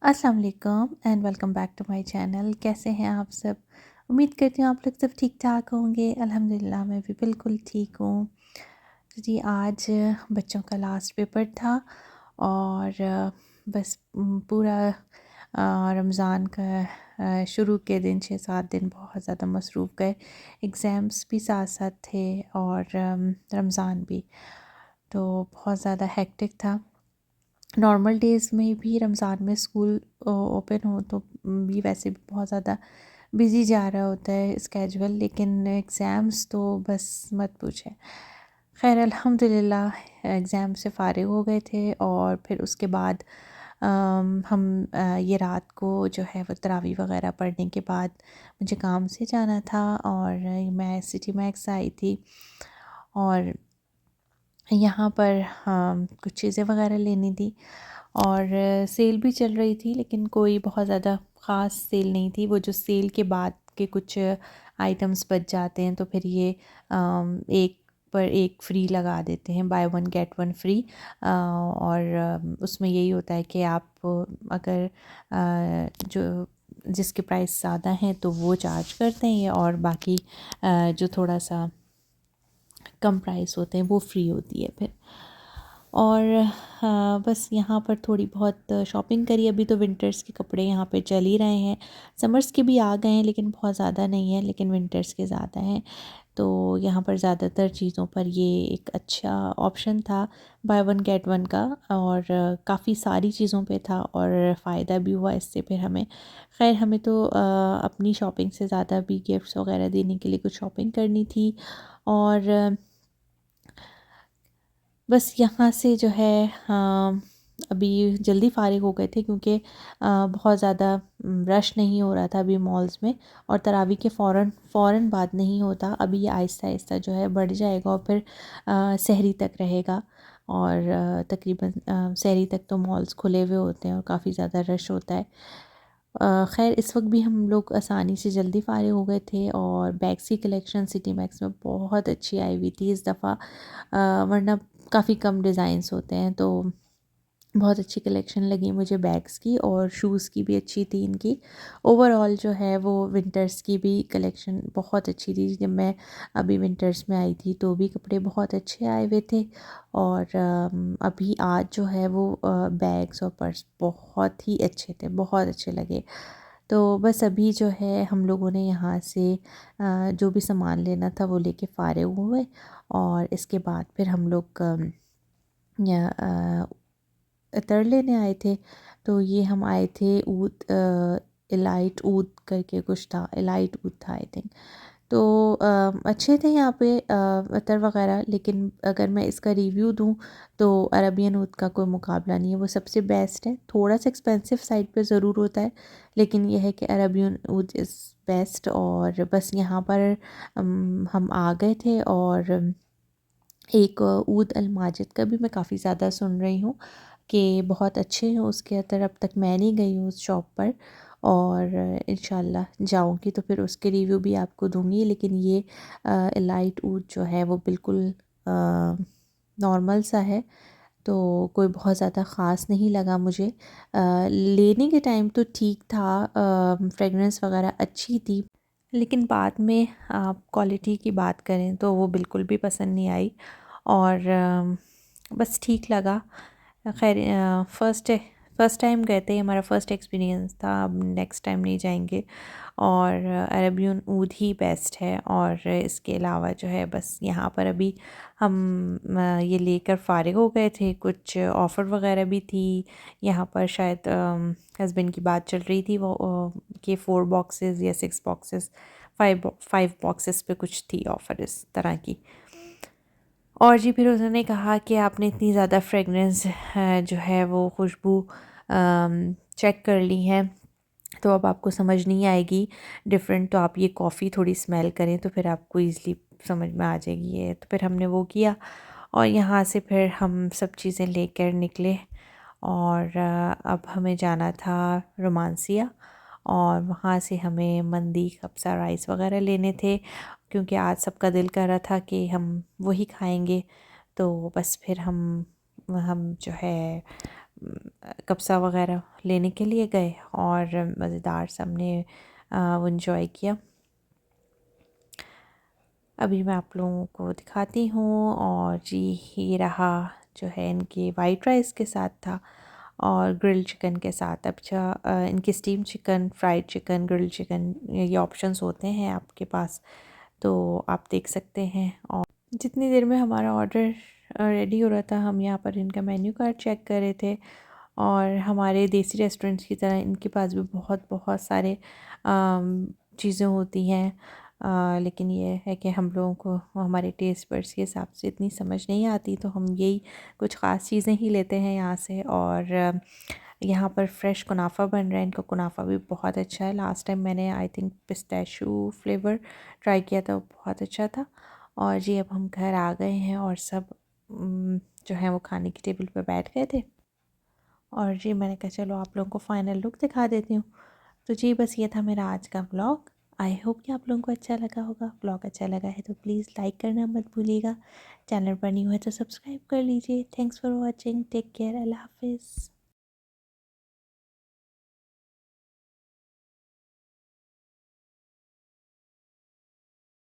अस्सलाम वालेकुम and welcome back to my channel. कैसे हैं आप सब? उम्मीद करती हूँ आप लोग सब ठीक ठाक होंगे। अल्हम्दुलिल्लाह मैं भी बिल्कुल ठीक हूँ। तो जी आज बच्चों का लास्ट पेपर था और बस पूरा रमज़ान का शुरू के दिन 6-7 दिन बहुत ज़्यादा मसरूफ़ गए। एग्ज़ाम्स भी साथ साथ थे और रमज़ान भी, तो बहुत ज़्यादा हेक्टिक था। नॉर्मल डेज़ में भी रमज़ान में स्कूल ओपन हो तो भी वैसे भी बहुत ज़्यादा बिज़ी जा रहा होता है स्केजुअल, लेकिन एग्ज़ाम्स तो बस मत पूछें। ख़ैर अल्हम्दुलिल्लाह एग्ज़ाम से फ़ारिग हो गए थे और फिर उसके बाद हम ये रात को जो है वो तरावी वग़ैरह पढ़ने के बाद मुझे काम से जाना था और मैं सिटी मैक्स आई थी और यहाँ पर कुछ चीज़ें वग़ैरह लेनी थी और सेल भी चल रही थी, लेकिन कोई बहुत ज़्यादा ख़ास सेल नहीं थी। वो जो सेल के बाद के कुछ आइटम्स बच जाते हैं तो फिर ये एक पर एक फ्री लगा देते हैं, by one get one free. और उसमें यही होता है कि आप अगर जो जिसके प्राइस ज़्यादा हैं तो वो चार्ज करते हैं और बाकी जो थोड़ा सा कम प्राइस होते हैं वो फ्री होती है फिर। और बस यहाँ पर थोड़ी बहुत शॉपिंग करी। अभी तो विंटर्स के कपड़े यहाँ पे चल ही रहे हैं, समर्स के भी आ गए हैं लेकिन बहुत ज़्यादा नहीं है, लेकिन विंटर्स के ज़्यादा हैं। तो यहाँ पर ज़्यादातर चीज़ों पर ये एक अच्छा ऑप्शन था बाय वन गेट वन का और काफ़ी सारी चीज़ों पे था और फ़ायदा भी हुआ इससे फिर हमें। खैर हमें तो अपनी शॉपिंग से ज़्यादा भी गिफ्ट्स वगैरह देने के लिए कुछ शॉपिंग करनी थी और बस यहाँ से जो है अभी जल्दी फ़ारिग हो गए थे क्योंकि बहुत ज़्यादा रश नहीं हो रहा था अभी मॉल्स में और तरावी के फ़ौरन बाद नहीं होता। अभी ये आहिस्ता आहिस्ता जो है बढ़ जाएगा और फिर सहरी तक रहेगा और तकरीबन सहरी तक तो मॉल्स खुले हुए होते हैं और काफ़ी ज़्यादा रश होता है। खैर इस वक्त भी हम लोग आसानी से जल्दी फ़ारिग हो गए थे और बैग्स की कलेक्शन सिटी मैक्स में बहुत अच्छी आई हुई थी इस दफ़ा। वरना काफ़ी कम डिज़ाइंस होते हैं, तो बहुत अच्छी कलेक्शन लगी मुझे बैग्स की और शूज़ की भी अच्छी थी इनकी। ओवरऑल जो है वो विंटर्स की भी कलेक्शन बहुत अच्छी थी। जब मैं अभी विंटर्स में आई थी तो भी कपड़े बहुत अच्छे आए हुए थे और अभी आज जो है वो बैग्स और पर्स बहुत ही अच्छे थे, बहुत अच्छे लगे। तो बस अभी जो है हम लोगों ने यहाँ से जो भी सामान लेना था वो लेके फ़ारिग हुए और इसके बाद फिर हम लोग इतर लेने आए थे। तो ये हम आए थे ऊद इलाइट ऊद करके कुछ था, इलाइट ऊद था आई थिंक। तो अच्छे थे यहाँ पे अतर वग़ैरह, लेकिन अगर मैं इसका रिव्यू दूँ तो अरबियन ऊद का कोई मुकाबला नहीं है, वो सबसे बेस्ट है। थोड़ा सा एक्सपेंसिव साइड पे ज़रूर होता है, लेकिन यह है कि अरबियन ऊद इज़ बेस्ट। और बस यहाँ पर हम आ गए थे और एक ऊद अल माजिद का भी मैं काफ़ी ज़्यादा सुन रही हूँ कि बहुत अच्छे हैं उसके अतर। अब तक मैं नहीं गई हूँ उस शॉप पर और इंशाल्लाह जाऊँगी तो फिर उसके रिव्यू भी आपको दूँगी। लेकिन ये लाइट ऊद जो है वो बिल्कुल नॉर्मल सा है, तो कोई बहुत ज़्यादा ख़ास नहीं लगा मुझे। लेने के टाइम तो ठीक था, फ्रेगरेंस वगैरह अच्छी थी, लेकिन बाद में आप क्वालिटी की बात करें तो वो बिल्कुल भी पसंद नहीं आई और बस ठीक लगा। खैर फ़र्स्ट टाइम गए थे, हमारा फ़र्स्ट एक्सपीरियंस था, अब नेक्स्ट टाइम नहीं जाएंगे। और अरबियन ऊद ही बेस्ट है और इसके अलावा जो है बस यहाँ पर अभी हम ये लेकर फ़ारिग हो गए थे। कुछ ऑफ़र वगैरह भी थी यहाँ पर, शायद हस्बैंड की बात चल रही थी वो कि 4 बॉक्सेस या 6 बॉक्सेस, 5 बॉक्सेस पे कुछ थी ऑफ़र इस तरह की। और जी फिर उन्होंने कहा कि आपने इतनी ज़्यादा फ्रेगरेंस जो है वो खुशबू चेक कर ली है तो अब आपको समझ नहीं आएगी डिफरेंट, तो आप ये कॉफ़ी थोड़ी स्मेल करें तो फिर आपको ईज़िली समझ में आ जाएगी ये। तो फिर हमने वो किया और यहाँ से फिर हम सब चीज़ें लेकर निकले और अब हमें जाना था रोमांसिया और वहाँ से हमें मंदी, कब्सा राइस वगैरह लेने थे क्योंकि आज सबका दिल कर रहा था कि हम वही खाएंगे। तो बस फिर हम जो है कब्सा वगैरह लेने के लिए गए और मज़ेदार सबने वो इन्जॉय किया। अभी मैं आप लोगों को दिखाती हूँ। और जी ये रहा जो है इनके वाइट राइस के साथ था और ग्रिल्ड चिकन के साथ। अच्छा इनकी steam chicken, fried chicken, grilled chicken ये ऑप्शंस होते हैं आपके पास, तो आप देख सकते हैं। और जितनी देर में हमारा ऑर्डर रेडी हो रहा था हम यहाँ पर इनका मेन्यू कार्ड चेक कर रहे थे। और हमारे देसी रेस्टोरेंट्स की तरह इनके पास भी बहुत बहुत सारे चीज़ें होती हैं, लेकिन ये है कि हम लोगों को हमारे टेस्ट बड्स के हिसाब से इतनी समझ नहीं आती, तो हम यही कुछ ख़ास चीज़ें ही लेते हैं यहाँ से। और यहाँ पर फ्रेश कुनाफा बन रहा है, इनका कुनाफा भी बहुत अच्छा है। लास्ट टाइम मैंने I think pistachio flavour try किया था, वो बहुत अच्छा था। और जी अब हम घर आ गए हैं और सब जो है वो खाने की टेबल पर बैठ गए थे। और जी मैंने कहा चलो आप लोगों को फ़ाइनल लुक दिखा देती हूँ। तो जी बस ये था मेरा आज का व्लॉग। आई होप कि आप लोगों को अच्छा लगा होगा। व्लॉग अच्छा लगा है तो प्लीज़ लाइक करना मत भूलिएगा। चैनल पर न्यू है तो सब्सक्राइब कर लीजिए। Thanks for watching. Take care. अल्लाह हाफिज़।